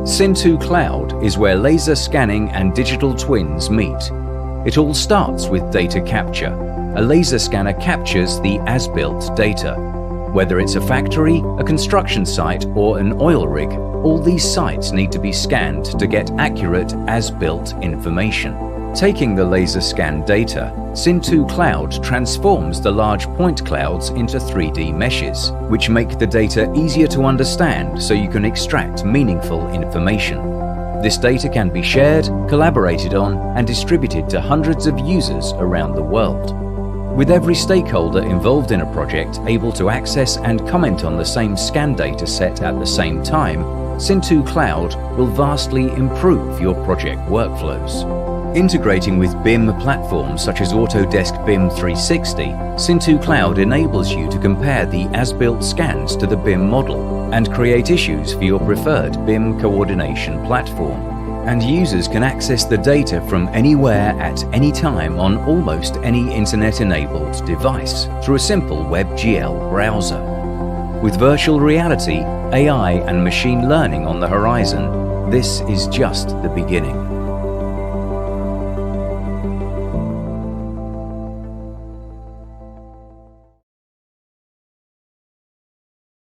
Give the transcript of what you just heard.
Cintoo Cloud is where laser scanning and digital twins meet. It all starts with data capture. A laser scanner captures the as-built data. Whether it's a factory, a construction site, or an oil rig, all these sites need to be scanned to get accurate as-built information. Taking the laser scan data, Cintoo Cloud transforms the large point clouds into 3D meshes, which make the data easier to understand so you can extract meaningful information. This data can be shared, collaborated on, and distributed to hundreds of users around the world. With every stakeholder involved in a project able to access and comment on the same scan data set at the same time, Cintoo Cloud will vastly improve your project workflows. Integrating with BIM platforms such as Autodesk BIM 360, Cintoo Cloud enables you to compare the as-built scans to the BIM model and create issues for your preferred BIM coordination platform. And users can access the data from anywhere at any time on almost any internet-enabled device through a simple WebGL browser. With virtual reality, AI and machine learning on the horizon, this is just the beginning.